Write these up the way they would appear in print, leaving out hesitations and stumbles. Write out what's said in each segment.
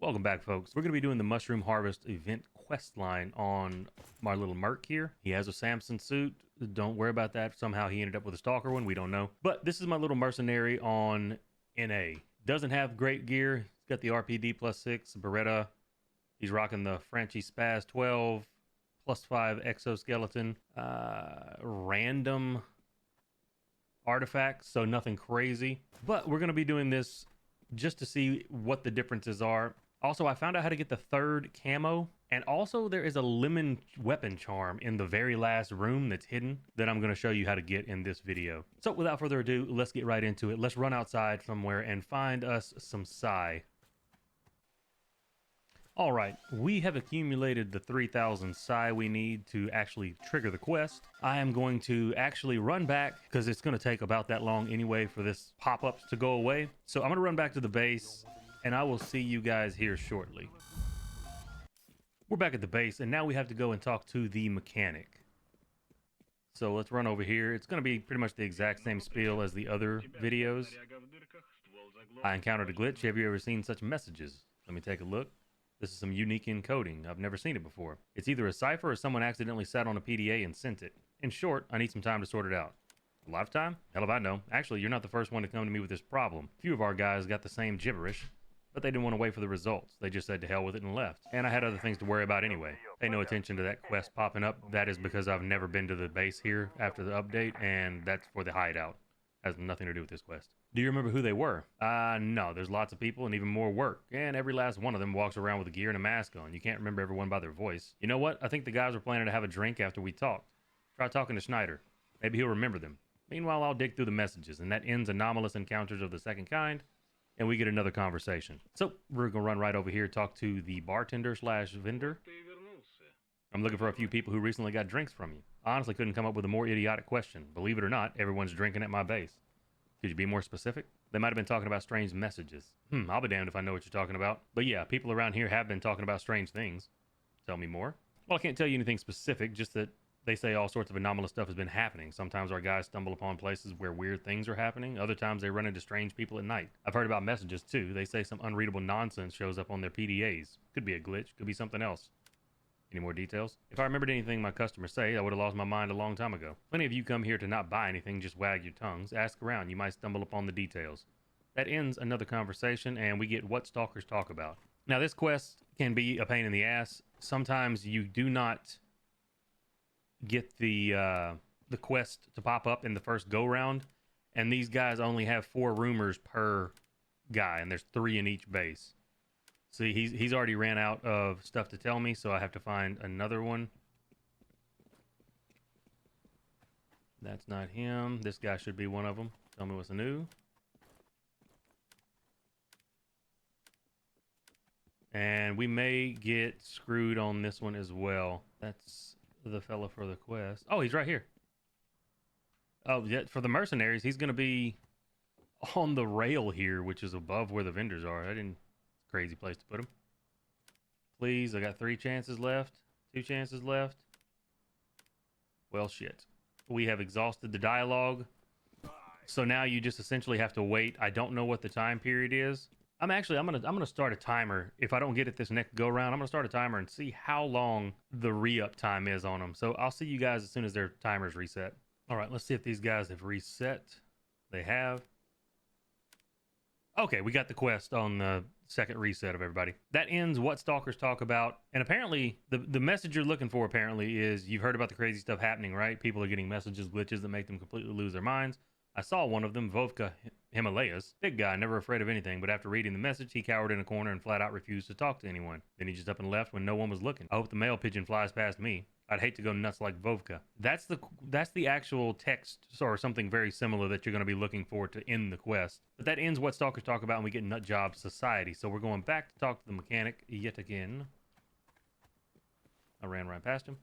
Welcome back, folks. We're going to be doing the Mushroom Harvest event quest line on my little merc here. He has a Samson suit. Don't worry about that. Somehow he ended up with a stalker one. We don't know. But this is my little mercenary on NA. Doesn't have great gear. He's got the RPD +6, Beretta. He's rocking the Franchi Spaz 12, +5 exoskeleton. Random artifacts, so nothing crazy. But we're going to be doing this just to see what the differences are. Also, I found out how to get the third camo, and also there is a lemon weapon charm in the very last room that's hidden that I'm going to show you how to get in this video. So without further ado, let's get right into it. Let's run outside somewhere and find us some psi. All right, we have accumulated the 3,000 psi we need to actually trigger the quest. I am going to actually run back because it's going to take about that long anyway for this pop-ups to go away. So I'm going to run back to the base and I will see you guys here shortly. We're back at the base and now we have to go and talk to the mechanic. So let's run over here. It's going to be pretty much the exact same spiel as the other videos. I encountered a glitch. Have you ever seen such messages? Let me take a look. This is some unique encoding. I've never seen it before. It's either a cipher or someone accidentally sat on a PDA and sent it. In short, I need some time to sort it out. A lot of time? Hell if I know. Actually, you're not the first one to come to me with this problem. A few of our guys got the same gibberish, but they didn't want to wait for the results. They just said to hell with it and left. And I had other things to worry about anyway. Pay no attention to that quest popping up. That is because I've never been to the base here after the update, and that's for the hideout. Has nothing to do with this quest. Do you remember who they were? No, there's lots of people and even more work. And every last one of them walks around with a gear and a mask on. You can't remember everyone by their voice. You know what? I think the guys were planning to have a drink after we talked. Try talking to Schneider. Maybe he'll remember them. Meanwhile, I'll dig through the messages, and that ends anomalous encounters of the second kind, and we get another conversation. So we're gonna run right over here, talk to the bartender slash vendor. I'm looking for a few people who recently got drinks from you. I honestly couldn't come up with a more idiotic question. Believe it or not, everyone's drinking at my base. Could you be more specific? They might have been talking about strange messages. I'll be damned if I know what you're talking about. But yeah, people around here have been talking about strange things. Tell me more. Well, I can't tell you anything specific, just that they say all sorts of anomalous stuff has been happening. Sometimes our guys stumble upon places where weird things are happening. Other times they run into strange people at night. I've heard about messages too. They say some unreadable nonsense shows up on their PDAs. Could be a glitch, could be something else. Any more details? If I remembered anything my customers say, I would have lost my mind a long time ago. Plenty of you come here to not buy anything, just wag your tongues. Ask around, you might stumble upon the details. That ends another conversation, and we get what stalkers talk about. Now, this quest can be a pain in the ass. Sometimes you do not get the quest to pop up in the first go-round, and these guys only have 4 rumors per guy, and there's 3 in each base. See, he's already ran out of stuff to tell me, so I have to find another one. That's not him. This guy should be one of them. Tell me what's new. And we may get screwed on this one as well. That's the fella for the quest. Oh, he's right here. Oh, yeah, for the mercenaries, he's going to be on the rail here, which is above where the vendors are. Crazy place to put him. Please, I got 3 chances left. 2 chances left. Well, shit. We have exhausted the dialogue. So now you just essentially have to wait. I don't know what the time period is. I'm gonna start a timer. If I don't get it this next go round, I'm gonna start a timer and see how long the re-up time is on them. So I'll see you guys as soon as their timers reset. All right, let's see if these guys have reset. They have. Okay, we got the quest on the second reset of everybody. That ends what stalkers talk about. And apparently, the message you're looking for apparently is you've heard about the crazy stuff happening, right? People are getting messages, glitches that make them completely lose their minds. I saw one of them, Vovka Himalayas. Big guy, never afraid of anything, but after reading the message, he cowered in a corner and flat out refused to talk to anyone. Then he just up and left when no one was looking. I hope the mail pigeon flies past me. I'd hate to go nuts like Vovka. That's the actual text or something very similar that you're going to be looking for to end the quest. But that ends what stalkers talk about, and we get Nut Job Society. So we're going back to talk to the mechanic yet again. I ran right past him.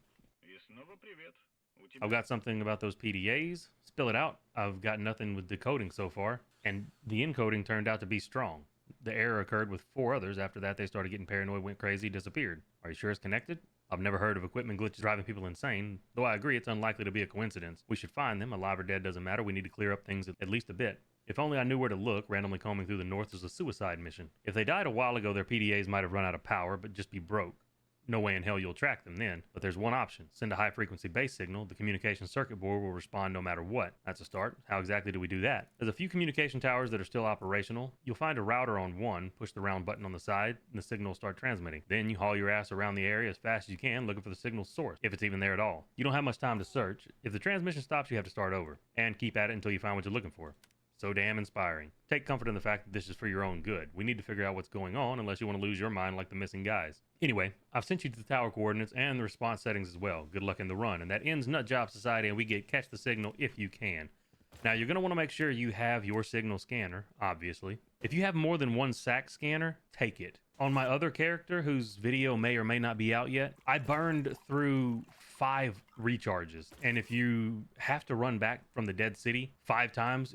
I've got something about those PDAs. Spill it out. I've got nothing with decoding so far, and the encoding turned out to be strong. The error occurred with 4 others. After that, they started getting paranoid, went crazy, disappeared. Are you sure it's connected? I've never heard of equipment glitches driving people insane, though I agree it's unlikely to be a coincidence. We should find them. Alive or dead doesn't matter. We need to clear up things at least a bit. If only I knew where to look. Randomly combing through the north is a suicide mission. If they died a while ago, their PDAs might have run out of power, but just be broke. No way in hell you'll track them then. But there's one option. Send a high-frequency base signal. The communication circuit board will respond no matter what. That's a start. How exactly do we do that? There's a few communication towers that are still operational. You'll find a router on one. Push the round button on the side, and the signal will start transmitting. Then you haul your ass around the area as fast as you can, looking for the signal's source, if it's even there at all. You don't have much time to search. If the transmission stops, you have to start over. And keep at it until you find what you're looking for. So damn inspiring. Take comfort in the fact that this is for your own good. We need to figure out what's going on unless you want to lose your mind like the missing guys. Anyway, I've sent you to the tower coordinates and the response settings as well. Good luck in the run. And that ends Nutjob Society, and we get catch the signal if you can. Now, you're going to want to make sure you have your signal scanner, obviously. If you have more than one SAC scanner, take it. On my other character, whose video may or may not be out yet, I burned through 5 recharges. And if you have to run back from the dead city 5 times,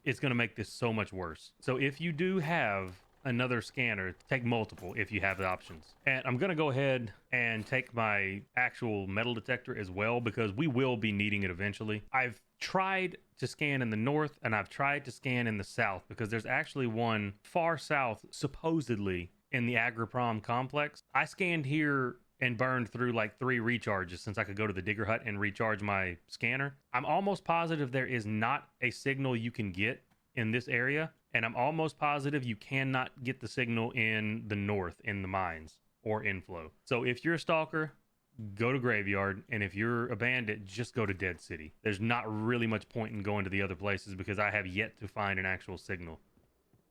it's going to make this so much worse. So if you do have another scanner, take multiple if you have the options. And I'm going to go ahead and take my actual metal detector as well, because we will be needing it eventually. I've tried to scan in the north and I've tried to scan in the south, because there's actually one far south, supposedly in the Agriprom complex. I scanned here and burned through like 3 recharges since I could go to the digger hut and recharge my scanner. I'm almost positive there is not a signal you can get in this area, and I'm almost positive you cannot get the signal in the north in the mines or inflow. So if you're a stalker, go to Graveyard, and if you're a bandit, just go to Dead City. There's not really much point in going to the other places because I have yet to find an actual signal.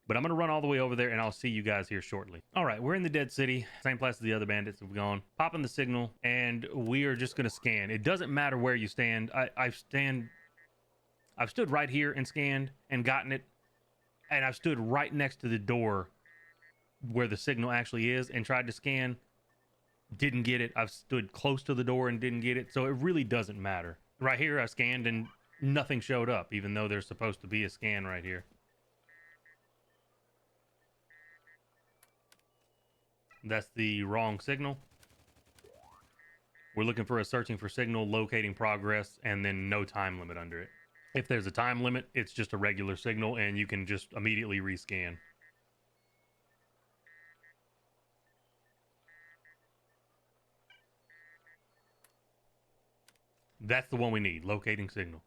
But I'm going to run all the way over there, and I'll see you guys here shortly. All right, we're in the Dead City. Same place as the other bandits have gone. Popping the signal, and we are just going to scan. It doesn't matter where you stand. I've stood right here and scanned and gotten it. And I've stood right next to the door where the signal actually is and tried to scan. Didn't get it. I've stood close to the door and didn't get it. So it really doesn't matter. Right here, I scanned and nothing showed up, even though there's supposed to be a scan right here. That's the wrong signal. We're looking for a searching for signal, locating progress, and then no time limit under it. If there's a time limit, it's just a regular signal and you can just immediately rescan. That's the one we need, locating signal.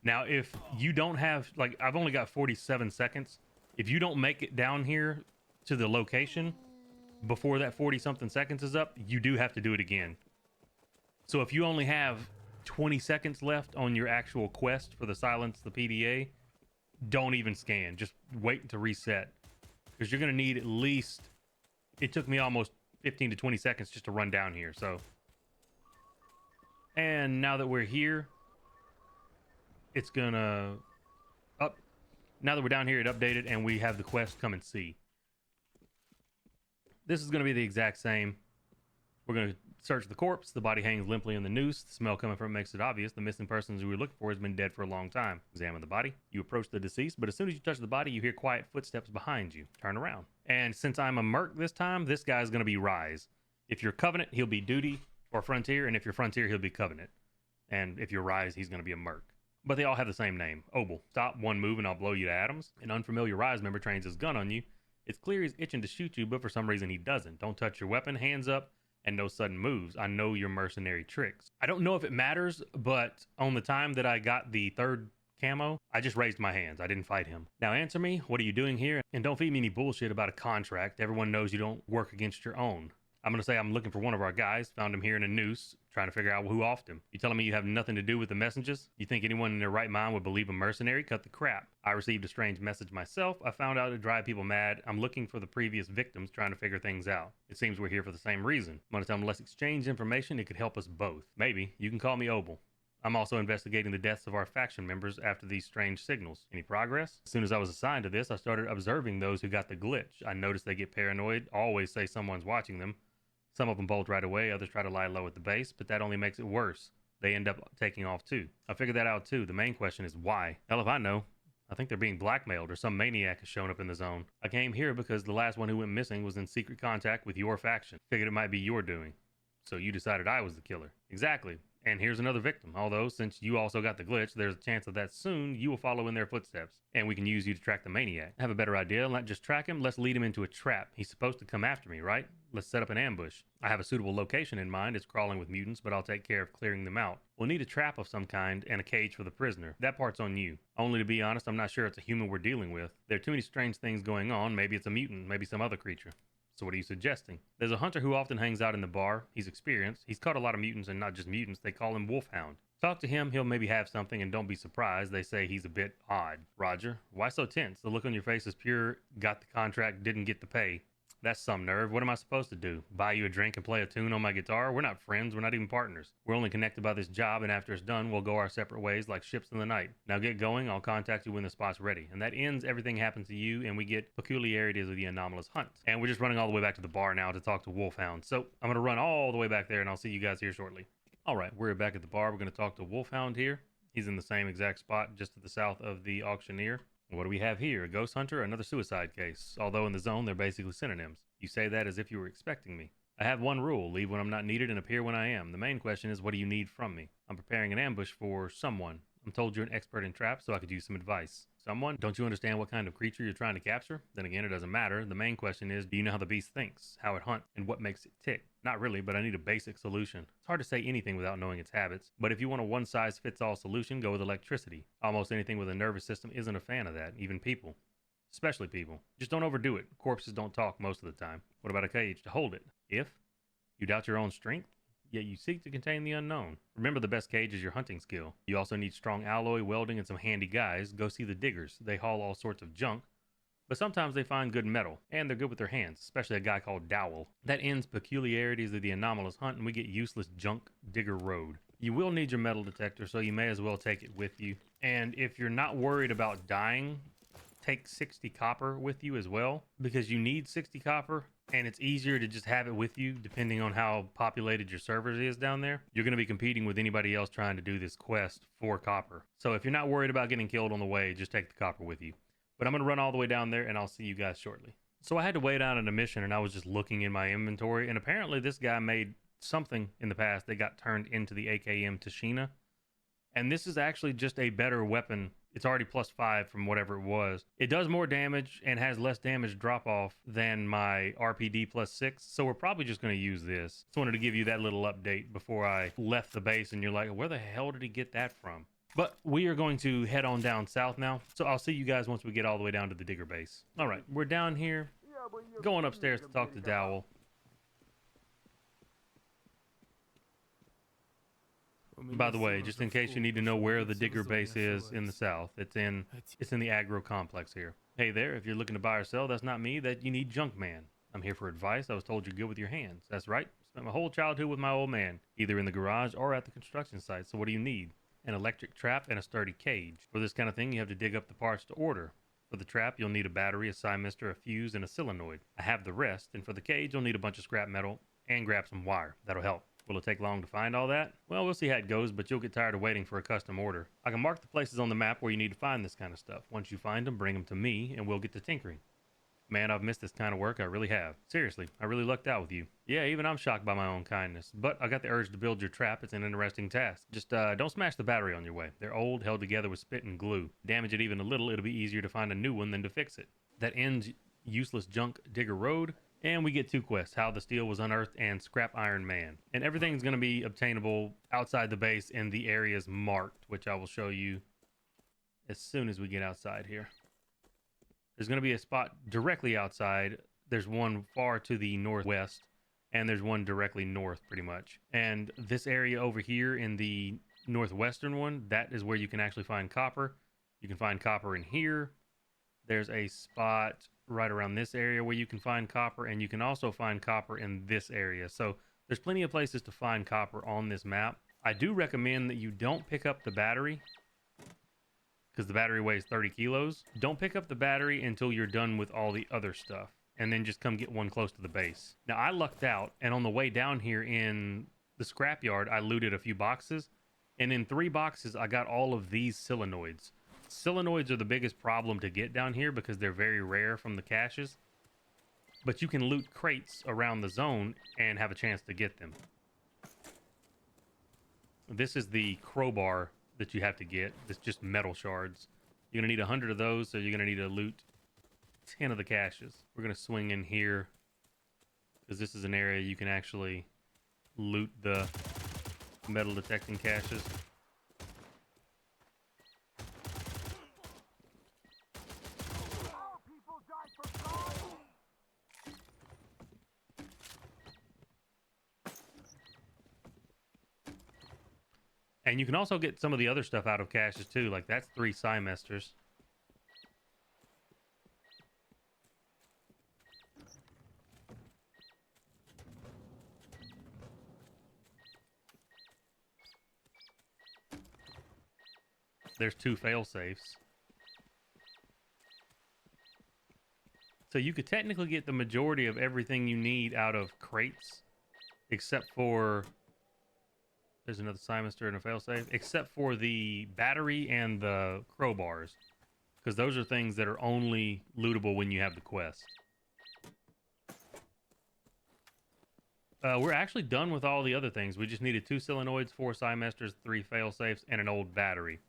Now, if you don't have, like, I've only got 47 seconds. If you don't make it down here to the location before that 40-something seconds is up, you do have to do it again. So if you only have 20 seconds left on your actual quest for the silence the PDA, don't even scan. Just wait to reset, because you're going to need at least, it took me almost 15 to 20 seconds just to run down here. So, and now that we're here, it's gonna up. Now that we're down here, it updated and we have the quest come and see. This is going to be the exact same. We're going to search the corpse. The body hangs limply in the noose. The smell coming from it makes it obvious the missing person we were looking for has been dead for a long time. Examine the body. You approach the deceased, but as soon as you touch the body, you hear quiet footsteps behind you. Turn around. And since I'm a merc this time, this guy's going to be Rise. If you're Covenant, he'll be Duty or Frontier, and if you're Frontier, he'll be Covenant. And if you're Rise, he's going to be a merc. But they all have the same name. Obel. Stop one move and I'll blow you to atoms. An unfamiliar Rise member trains his gun on you. It's clear he's itching to shoot you, but for some reason he doesn't. Don't touch your weapon, hands up, and no sudden moves. I know your mercenary tricks. I don't know if it matters, but on the time that I got the 3rd camo, I just raised my hands. I didn't fight him. Now answer me, what are you doing here? And don't feed me any bullshit about a contract. Everyone knows you don't work against your own. I'm going to say I'm looking for one of our guys. Found him here in a noose, trying to figure out who offed him. You telling me you have nothing to do with the messages? You think anyone in their right mind would believe a mercenary? Cut the crap. I received a strange message myself. I found out it drive people mad. I'm looking for the previous victims, trying to figure things out. It seems we're here for the same reason. I'm going to tell them let's exchange information. It could help us both. Maybe. You can call me Obel. I'm also investigating the deaths of our faction members after these strange signals. Any progress? As soon as I was assigned to this, I started observing those who got the glitch. I noticed they get paranoid, always say someone's watching them. Some of them bolt right away, others try to lie low at the base, but that only makes it worse. They end up taking off too. I figured that out too. The main question is why? Hell if I know. I think they're being blackmailed or some maniac has shown up in the zone. I came here because the last one who went missing was in secret contact with your faction. Figured it might be your doing. So you decided I was the killer. Exactly. And here's another victim. Although, since you also got the glitch, there's a chance that soon you will follow in their footsteps. And we can use you to track the maniac. I have a better idea. Let's just track him. Let's lead him into a trap. He's supposed to come after me, right? Let's set up an ambush. I have a suitable location in mind. It's crawling with mutants, but I'll take care of clearing them out. We'll need a trap of some kind and a cage for the prisoner. That part's on you. Only to be honest, I'm not sure it's a human we're dealing with. There are too many strange things going on. Maybe it's a mutant, maybe some other creature. So what are you suggesting? There's a hunter who often hangs out in the bar. He's experienced. He's caught a lot of mutants, and not just mutants. They call him Wolfhound. Talk to him. He'll maybe have something, and don't be surprised. They say he's a bit odd. Roger. Why so tense? The look on your face is pure. Got the contract, didn't get the pay. That's some nerve. What am I supposed to do? Buy you a drink and play a tune on my guitar? We're not friends. We're not even partners. We're only connected by this job, and after it's done, we'll go our separate ways like ships in the night. Now get going. I'll contact you when the spot's ready. And that ends Everything Happens to You, and we get Peculiarities of the Anomalous Hunt. And we're just running all the way back to the bar now to talk to Wolfhound. So I'm going to run all the way back there, and I'll see you guys here shortly. All right, we're back at the bar. We're going to talk to Wolfhound here. He's in the same exact spot just to the south of the auctioneer. What do we have here? A ghost hunter, another suicide case. Although in the zone, they're basically synonyms. You say that as if you were expecting me. I have one rule: leave when I'm not needed and appear when I am. The main question is, what do you need from me? I'm preparing an ambush for someone. I'm told you're an expert in traps, so I could use some advice. Someone? Don't you understand what kind of creature you're trying to capture? Then again, it doesn't matter. The main question is, do you know how the beast thinks, how it hunts, and what makes it tick? Not really, but I need a basic solution. It's hard to say anything without knowing its habits, but if you want a one-size-fits-all solution, go with electricity. Almost anything with a nervous system isn't a fan of that, even people. Especially people. Just don't overdo it. Corpses don't talk most of the time. What about a cage to hold it? If you doubt your own strength, yet you seek to contain the unknown. Remember, the best cage is your hunting skill. You also need strong alloy, welding, and some handy guys. Go see the diggers. They haul all sorts of junk, but sometimes they find good metal, and they're good with their hands, especially a guy called Dowell. That ends Peculiarities of the Anomalous Hunt, and we get Useless Junk Digger Road. You will need your metal detector, so you may as well take it with you. And if you're not worried about dying, take 60 copper with you as well, because you need 60 copper, and it's easier to just have it with you depending on how populated your server is down there. You're going to be competing with anybody else trying to do this quest for copper. So if you're not worried about getting killed on the way, just take the copper with you. But I'm going to run all the way down there, and I'll see you guys shortly. So I had to wait out on a mission, and I was just looking in my inventory, and apparently this guy made something in the past that got turned into the AKM Tashina. And this is actually just a better weapon. It's already +5 from whatever it was. It does more damage and has less damage drop off than my RPD +6. So we're probably just going to use this. Just wanted to give you that little update before I left the base and you're like, where the hell did he get that from? But we are going to head on down south now. So I'll see you guys once we get all the way down to the digger base. All right, we're down here, going upstairs to talk to Dowell. By the way, just in case you need to know where the digger base is in the south, it's in the agro complex here. Hey there, if you're looking to buy or sell, that's not me. That you need junk man. I'm here for advice. I was told you're good with your hands. That's right. Spent my whole childhood with my old man, either in the garage or at the construction site. So what do you need? An electric trap and a sturdy cage. For this kind of thing, you have to dig up the parts to order. For the trap, you'll need a battery, a cymister, a fuse, and a solenoid. I have the rest. And for the cage, you'll need a bunch of scrap metal and grab some wire. That'll help. Will it take long to find all that? Well, we'll see how it goes, but you'll get tired of waiting for a custom order. I can mark the places on the map where you need to find this kind of stuff. Once you find them, bring them to me, and we'll get to tinkering. Man, I've missed this kind of work. I really have. Seriously, I really lucked out with you. Yeah, even I'm shocked by my own kindness. But I got the urge to build your trap. It's an interesting task. Just don't smash the battery on your way. They're old, held together with spit and glue. Damage it even a little, it'll be easier to find a new one than to fix it. That ends Useless Junk Digger Road. And we get 2 quests, How the Steel Was Unearthed and Scrap Iron Man. And everything's going to be obtainable outside the base in the areas marked, which I will show you as soon as we get outside here. There's going to be a spot directly outside. There's one far to the northwest, and there's one directly north pretty much. And this area over here in the northwestern one, that is where you can actually find copper. You can find copper in here. There's a spot right around this area where you can find copper, and you can also find copper in this area. So there's plenty of places to find copper on this map. I do recommend that you don't pick up the battery because the battery weighs 30 kilos. Don't pick up the battery until you're done with all the other stuff, and then just come get one close to the base. Now, I lucked out, and on the way down here in the scrapyard, I looted a few boxes, and in 3 boxes, I got all of these solenoids. Solenoids are the biggest problem to get down here because they're very rare from the caches. But you can loot crates around the zone and have a chance to get them. This is the crowbar that you have to get. It's just metal shards. You're going to need 100 of those, so you're going to need to loot 10 of the caches. We're going to swing in here because this is an area you can actually loot the metal detecting caches. And you can also get some of the other stuff out of caches too. Like that's 3 Simesters. There's 2 fail safes. So you could technically get the majority of everything you need out of crates, except for there's another Simester and a failsafe, except for the battery and the crowbars, because those are things that are only lootable when you have the quest. We're actually done with all the other things. We just needed 2 solenoids, 4 Simesters, 3 failsafes, and an old battery.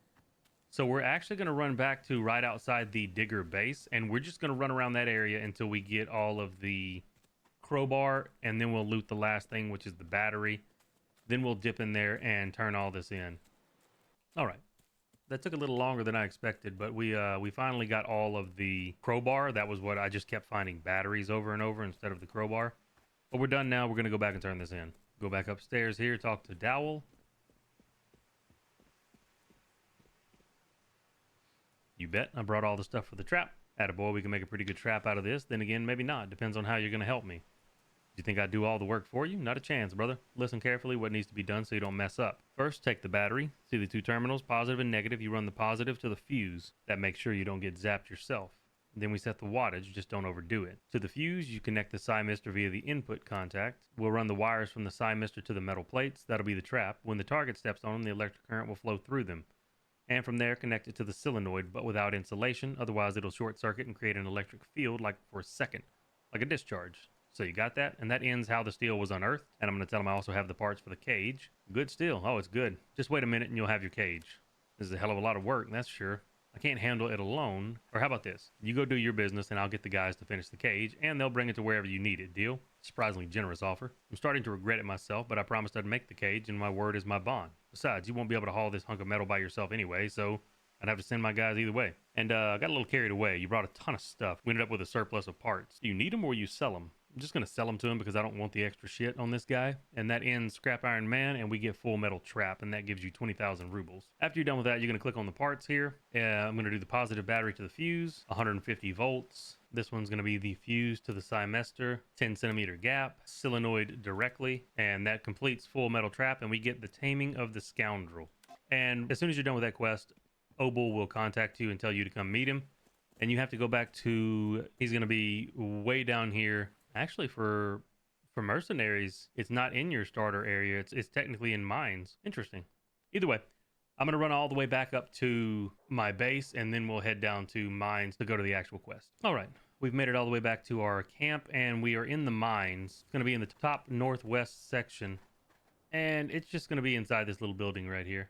So we're actually going to run back to right outside the digger base, and we're just going to run around that area until we get all of the crowbar, and then we'll loot the last thing, which is the battery. Then we'll dip in there and turn all this in. All right. That took a little longer than I expected, but we finally got all of the crowbar. That was what I just kept finding batteries over and over instead of the crowbar. But we're done now. We're going to go back and turn this in. Go back upstairs here, talk to Dowell. You bet. I brought all the stuff for the trap. Attaboy, we can make a pretty good trap out of this. Then again, maybe not. Depends on how you're going to help me. Do you think I'd do all the work for you? Not a chance, brother. Listen carefully what needs to be done so you don't mess up. First, take the battery. See the 2 terminals, positive and negative. You run the positive to the fuse. That makes sure you don't get zapped yourself. Then we set the wattage, just don't overdo it. To the fuse, you connect the Simester via the input contact. We'll run the wires from the Simester to the metal plates. That'll be the trap. When the target steps on them, the electric current will flow through them. And from there, connect it to the solenoid, but without insulation. Otherwise, it'll short circuit and create an electric field like for a second, like a discharge. So you got that? And that ends how the steel was unearthed. And I'm going to tell them I also have the parts for the cage. Good steel. Oh, it's good. Just wait a minute and you'll have your cage. This is a hell of a lot of work, that's sure. I can't handle it alone. Or how about this? You go do your business and I'll get the guys to finish the cage and they'll bring it to wherever you need it. Deal? Surprisingly generous offer. I'm starting to regret it myself, but I promised I'd make the cage and my word is my bond. Besides, you won't be able to haul this hunk of metal by yourself anyway, so I'd have to send my guys either way. And I got a little carried away. You brought a ton of stuff. We ended up with a surplus of parts. Do you need them or you sell them? I'm just going to sell them to him because I don't want the extra shit on this guy. And that ends Scrap Iron Man, and we get Full Metal Trap, and that gives you 20,000 rubles. After you're done with that, you're going to click on the parts here. I'm going to do the positive battery to the fuse, 150 volts. This one's going to be the fuse to the Simester, 10 centimeter gap, solenoid directly, and that completes Full Metal Trap, and we get the Taming of the Scoundrel. And as soon as you're done with that quest, Obel will contact you and tell you to come meet him. And you have to go back to, he's going to be way down here. Actually, for mercenaries, it's not in your starter area. It's technically in mines. Interesting. Either way, I'm going to run all the way back up to my base, and then we'll head down to mines to go to the actual quest. All right. We've made it all the way back to our camp, and we are in the mines. It's going to be in the top northwest section, and it's just going to be inside this little building right here.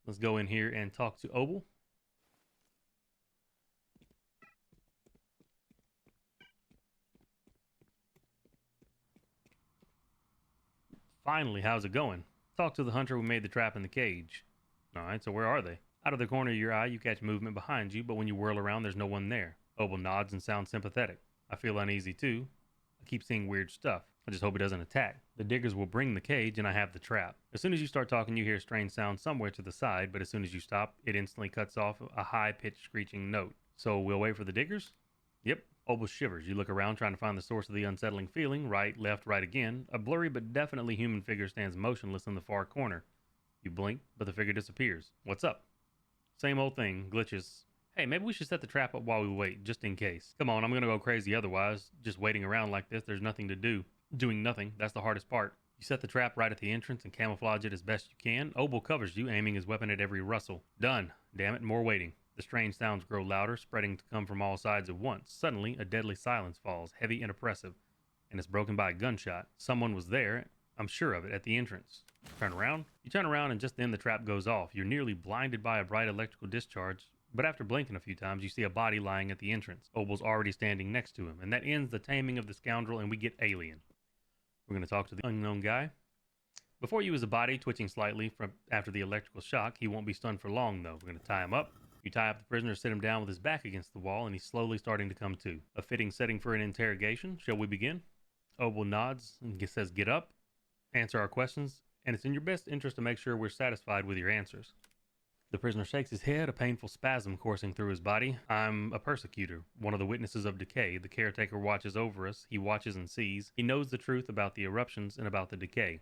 Let's go in here and talk to Obel. Finally, how's it going? Talk to the hunter who made the trap in the cage. Alright, so where are they? Out of the corner of your eye, you catch movement behind you, but when you whirl around, there's no one there. Obel nods and sounds sympathetic. I feel uneasy too. I keep seeing weird stuff. I just hope it doesn't attack. The diggers will bring the cage, and I have the trap. As soon as you start talking, you hear a strange sound somewhere to the side, but as soon as you stop, it instantly cuts off a high-pitched screeching note. So we'll wait for the diggers? Yep. Obel shivers. You look around trying to find the source of the unsettling feeling. Right, left, right again. A blurry but definitely human figure stands motionless in the far corner. You blink, but the figure disappears. What's up? Same old thing. Glitches. Hey, maybe we should set the trap up while we wait, just in case. Come on, I'm gonna go crazy otherwise. Just waiting around like this, there's nothing to do. Doing nothing, that's the hardest part. You set the trap right at the entrance and camouflage it as best you can. Obel covers you, aiming his weapon at every rustle. Done. Damn it, more waiting. The strange sounds grow louder, spreading to come from all sides at once. Suddenly, a deadly silence falls, heavy and oppressive, and it's broken by a gunshot. Someone was there. I'm sure of it, at the entrance. Turn around. You turn around and just then the trap goes off. You're nearly blinded by a bright electrical discharge, but after blinking a few times, you see a body lying at the entrance. Obel's already standing next to him, and that ends the taming of the scoundrel, and we get alien. We're going to talk to the unknown guy. Before you is a body twitching slightly from after the electrical shock. He won't be stunned for long, though. We're going to tie him up. You tie up the prisoner, sit him down with his back against the wall, and he's slowly starting to come to. A fitting setting for an interrogation. Shall we begin? Obel nods and says, get up, answer our questions, and it's in your best interest to make sure we're satisfied with your answers. The prisoner shakes his head, a painful spasm coursing through his body. I'm a persecutor, one of the witnesses of decay. The caretaker watches over us. He watches and sees. He knows the truth about the eruptions and about the decay.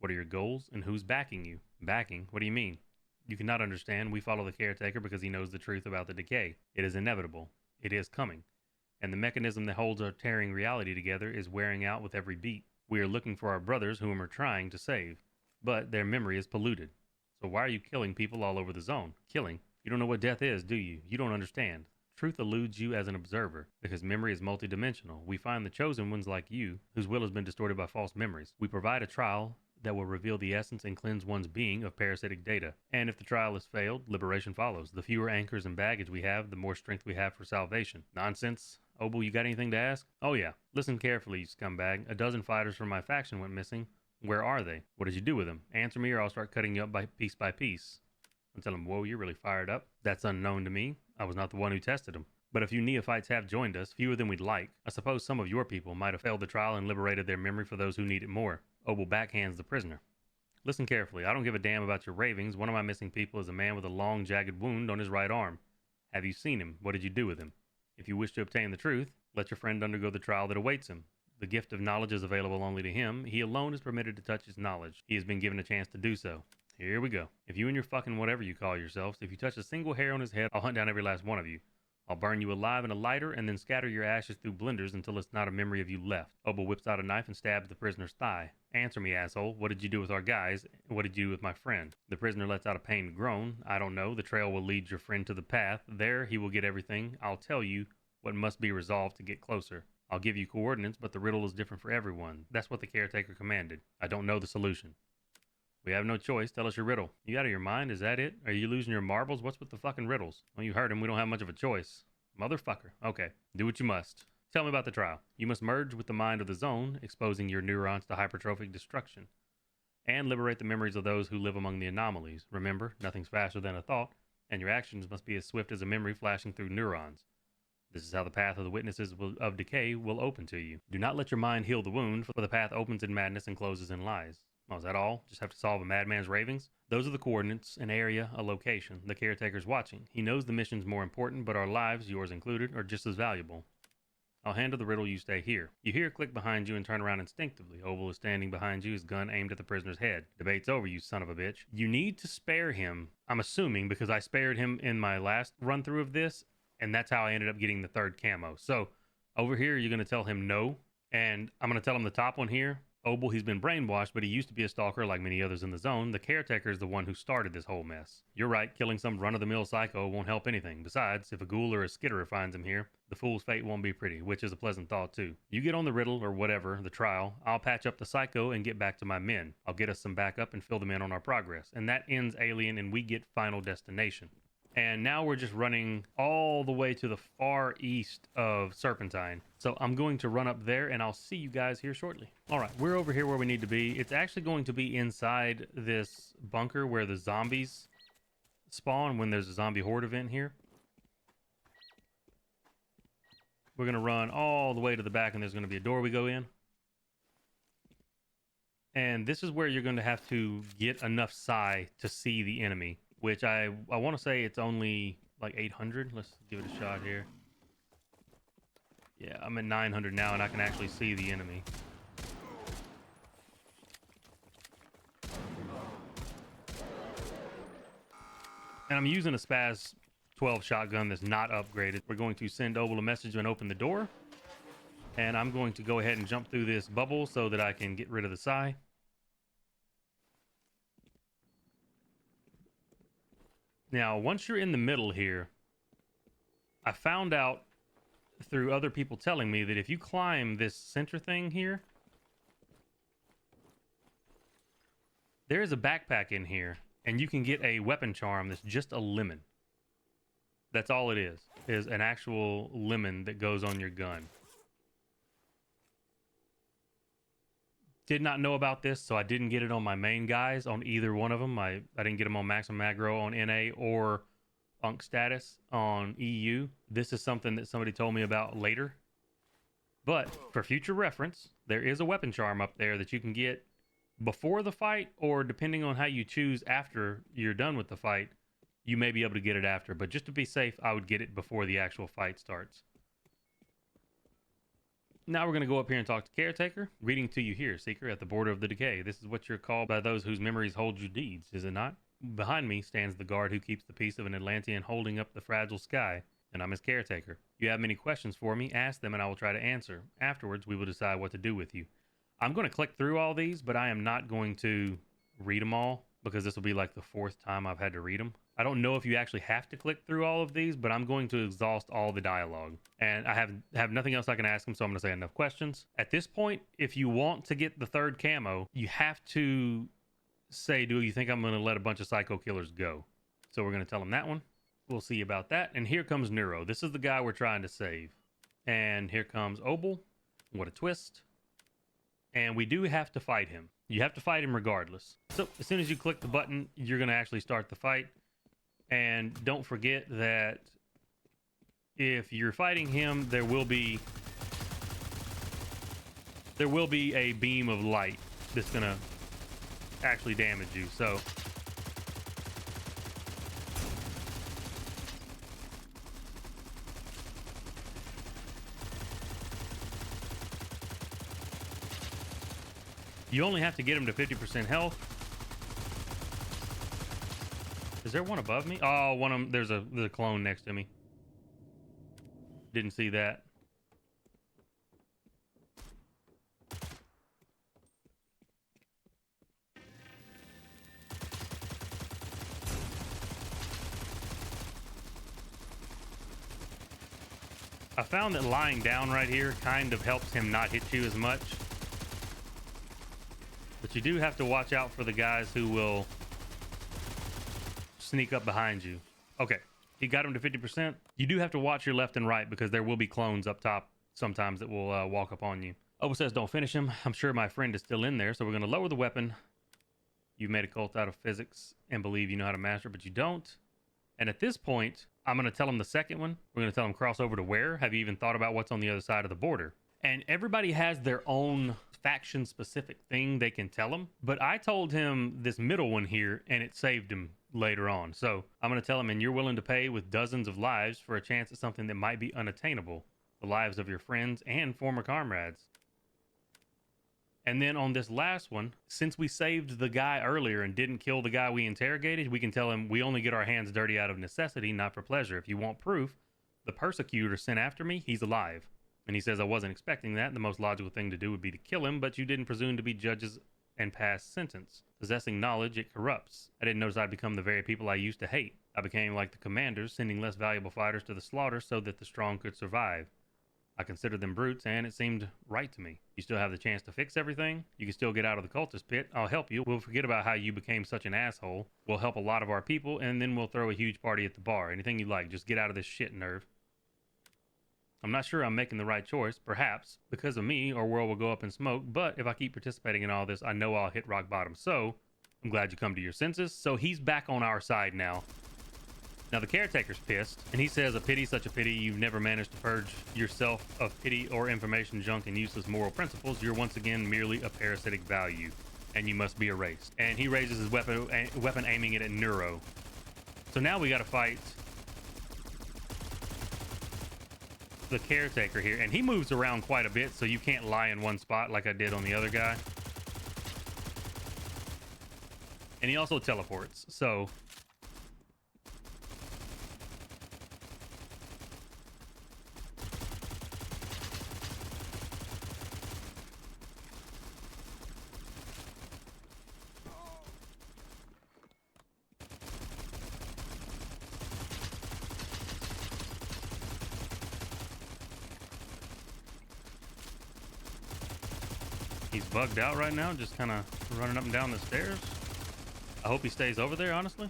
What are your goals, and who's backing you? Backing? What do you mean? You cannot understand. We follow the caretaker because he knows the truth about the decay. It is inevitable. It is coming. And the mechanism that holds our tearing reality together is wearing out with every beat. We are looking for our brothers whom we're trying to save. But their memory is polluted. So why are you killing people all over the zone? Killing? You don't know what death is, do you? You don't understand. Truth eludes you as an observer, because memory is multidimensional. We find the chosen ones like you, whose will has been distorted by false memories. We provide a trial that will reveal the essence and cleanse one's being of parasitic data. And if the trial has failed, liberation follows. The fewer anchors and baggage we have, the more strength we have for salvation. Nonsense. Obel, you got anything to ask? Oh yeah. Listen carefully, you scumbag. A dozen fighters from my faction went missing. Where are they? What did you do with them? Answer me or I'll start cutting you up by piece. And tell him, whoa, you're really fired up. That's unknown to me. I was not the one who tested them. But a few neophytes have joined us, fewer than we'd like. I suppose some of your people might have failed the trial and liberated their memory for those who need it more. Obel backhands the prisoner. Listen carefully. I don't give a damn about your ravings. One of my missing people is a man with a long, jagged wound on his right arm. Have you seen him? What did you do with him? If you wish to obtain the truth, let your friend undergo the trial that awaits him. The gift of knowledge is available only to him. He alone is permitted to touch his knowledge. He has been given a chance to do so. Here we go. If you and your fucking whatever you call yourselves, if you touch a single hair on his head, I'll hunt down every last one of you. I'll burn you alive in a lighter and then scatter your ashes through blenders until it's not a memory of you left. Obel whips out a knife and stabs the prisoner's thigh. Answer me, asshole. What did you do with our guys? What did you do with my friend? The prisoner lets out a pained groan. I don't know. The trail will lead your friend to the path. There he will get everything. I'll tell you what must be resolved to get closer. I'll give you coordinates, but the riddle is different for everyone. That's what the caretaker commanded. I don't know the solution. We have no choice. Tell us your riddle. You out of your mind? Is that it? Are you losing your marbles? What's with the fucking riddles? Well, you heard him. We don't have much of a choice. Motherfucker. Okay. Do what you must. Tell me about the trial. You must merge with the mind of the zone, exposing your neurons to hypertrophic destruction, and liberate the memories of those who live among the anomalies. Remember, nothing's faster than a thought, and your actions must be as swift as a memory flashing through neurons. This is how the path of the witnesses of decay will open to you. Do not let your mind heal the wound, for the path opens in madness and closes in lies. Oh, is that all? Just have to solve a madman's ravings? Those are the coordinates, an area, a location. The caretaker's watching. He knows the mission's more important, but our lives, yours included, are just as valuable. I'll handle the riddle, you stay here. You hear a click behind you and turn around instinctively. Obel is standing behind you, his gun aimed at the prisoner's head. Debate's over, you son of a bitch. You need to spare him, I'm assuming, because I spared him in my last run-through of this, and that's how I ended up getting the third camo. So, over here, you're going to tell him no, and I'm going to tell him the top one here. Obel, he's been brainwashed, but he used to be a stalker like many others in the zone. The caretaker is the one who started this whole mess. You're right, killing some run-of-the-mill psycho won't help anything. Besides, if a ghoul or a skitterer finds him here, the fool's fate won't be pretty, which is a pleasant thought too. You get on the riddle, or whatever, the trial. I'll patch up the psycho and get back to my men. I'll get us some backup and fill them in on our progress. And that ends Alien, and we get Final Destination. And now we're just running all the way to the far east of Serpentine. So I'm going to run up there and I'll see you guys here shortly. All right, we're over here where we need to be. It's actually going to be inside this bunker where the zombies spawn when there's a zombie horde event here. We're going to run all the way to the back and there's going to be a door we go in. And this is where you're going to have to get enough psi to see the enemy. Which I want to say it's only like 800. Let's give it a shot here. Yeah, I'm at 900 now and I can actually see the enemy. And I'm using a Spaz 12 shotgun that's not upgraded. We're going to send Obel a message and open the door. And I'm going to go ahead and jump through this bubble so that I can get rid of the psi. Now, once you're in the middle here, I found out through other people telling me that if you climb this center thing here, There is a backpack in here, and you can get a weapon charm that's just a lemon. That's all it is an actual lemon that goes on your gun. Did not know about this, so I didn't get it on my main guys on either one of them. I didn't get them on maximum aggro on NA or Unk status on EU. This is something that somebody told me about later. But for future reference, there is a weapon charm up there that you can get before the fight, or depending on how you choose after you're done with the fight, you may be able to get it after. But just to be safe, I would get it before the actual fight starts. Now we're going to go up here and talk to Caretaker. Greeting to you here, Seeker, at the border of the decay. This is what you're called by those whose memories hold you deeds, is it not? Behind me stands the guard who keeps the peace of an Atlantean holding up the fragile sky, and I'm his caretaker. If you have many questions for me, ask them and I will try to answer. Afterwards, we will decide what to do with you. I'm going to click through all these, but I am not going to read them all because this will be like the 4th time I've had to read them. I don't know if you actually have to click through all of these, but I'm going to exhaust all the dialogue. And I have nothing else I can ask them, so I'm going to say enough questions. At this point, if you want to get the 3rd camo, you have to say, do you think I'm going to let a bunch of psycho killers go? So we're going to tell them that one. We'll see about that. And here comes Neuro. This is the guy we're trying to save. And here comes Obel. What a twist. And we do have to fight him. You have to fight him regardless. So as soon as you click the button, you're going to actually start the fight. And don't forget that if you're fighting him, there will be a beam of light that's going to actually damage you. So you only have to get him to 50% health. Is there one above me? Oh, one of them. There's a clone next to me. Didn't see that. I found that lying down right here kind of helps him not hit you as much. But you do have to watch out for the guys who will sneak up behind you. Okay, he got him to 50%. You do have to watch your left and right because there will be clones up top sometimes that will walk up on you. Obo says don't finish him. I'm sure my friend is still in there, so we're going to lower the weapon. You've made a cult out of physics and believe you know how to master, but you don't. And at this point, I'm going to tell him the second one. We're going to tell him cross over to where? Have you even thought about what's on the other side of the border? And everybody has their own faction specific thing they can tell him. But I told him this middle one here and it saved him later on. So I'm going to tell him, and you're willing to pay with dozens of lives for a chance at something that might be unattainable. The lives of your friends and former comrades. And then on this last one, since we saved the guy earlier and didn't kill the guy we interrogated, we can tell him we only get our hands dirty out of necessity, not for pleasure. If you want proof, the persecutor sent after me, he's alive. And he says, I wasn't expecting that. The most logical thing to do would be to kill him, but you didn't presume to be judges and pass sentence. Possessing knowledge, it corrupts. I didn't notice I'd become the very people I used to hate. I became like the commanders, sending less valuable fighters to the slaughter so that the strong could survive. I considered them brutes, and it seemed right to me. You still have the chance to fix everything. You can still get out of the cultist pit. I'll help you. We'll forget about how you became such an asshole. We'll help a lot of our people, and then we'll throw a huge party at the bar. Anything you like. Just get out of this shit, Nerve. I'm not sure I'm making the right choice. Perhaps because of me, our world will go up in smoke. But if I keep participating in all this, I know I'll hit rock bottom. So I'm glad you come to your senses. So he's back on our side now. Now the caretaker's pissed, and he says, a pity, such a pity, you've never managed to purge yourself of pity or information junk and useless moral principles. You're once again merely a parasitic value, and you must be erased. And he raises his weapon aiming it at Neuro. So now we gotta fight the caretaker here, and he moves around quite a bit, so you can't lie in one spot like I did on the other guy. And he also teleports, so he's bugged out right now, just kind of running up and down the stairs. I hope he stays over there, honestly.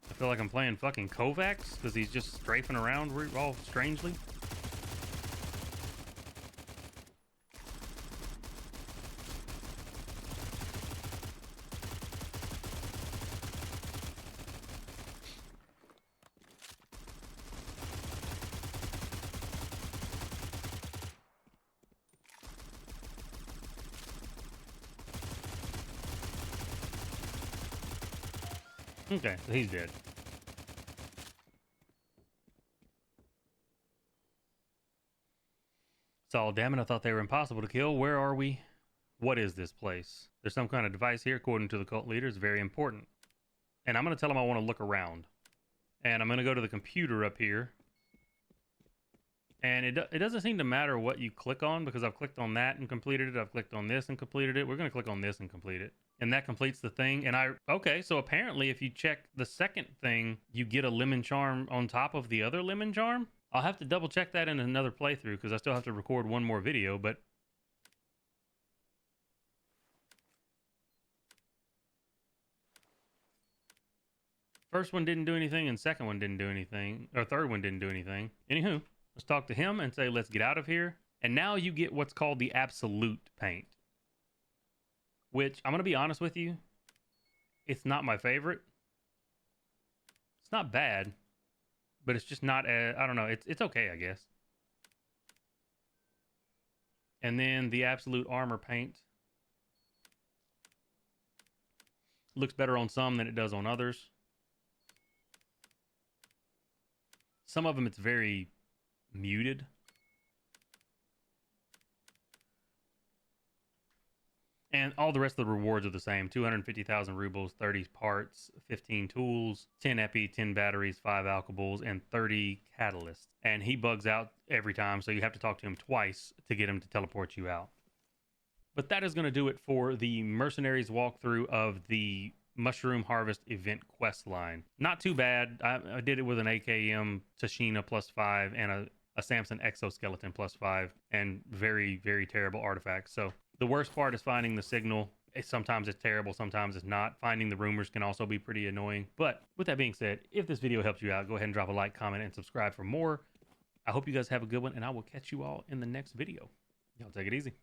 I feel like I'm playing fucking Kovacs because he's just strafing around all strangely. Okay, so he's dead. So, damn it, I thought they were impossible to kill. Where are we? What is this place? There's some kind of device here, according to the cult leader. It's very important. And I'm going to tell him I want to look around. And I'm going to go to the computer up here. And it doesn't seem to matter what you click on, because I've clicked on that and completed it. I've clicked on this and completed it. We're going to click on this and complete it. And that completes the thing. And okay, so apparently if you check the second thing, you get a lemon charm on top of the other lemon charm. I'll have to double check that in another playthrough because I still have to record one more video, but first one didn't do anything and second one didn't do anything, or third one didn't do anything. Anywho, let's talk to him and say, let's get out of here. And now you get what's called the absolute paint, which I'm going to be honest with you, it's not my favorite. It's not bad, but it's just not, I don't know, it's okay, I guess. And then the absolute armor paint looks better on some than it does on others. Some of them it's very muted. And all the rest of the rewards are the same. 250,000 rubles, 30 parts, 15 tools, 10 epi, 10 batteries, 5 alcohols, and 30 catalysts. And he bugs out every time, so you have to talk to him twice to get him to teleport you out. But that is going to do it for the Mercenaries walkthrough of the Mushroom Harvest event quest line. Not too bad. I did it with an AKM Tashina +5 and a Samson exoskeleton +5 and very, very terrible artifacts. So the worst part is finding the signal. Sometimes it's terrible, sometimes it's not. Finding the rumors can also be pretty annoying. But with that being said, if this video helped you out, go ahead and drop a like, comment, and subscribe for more. I hope you guys have a good one, and I will catch you all in the next video. Y'all take it easy.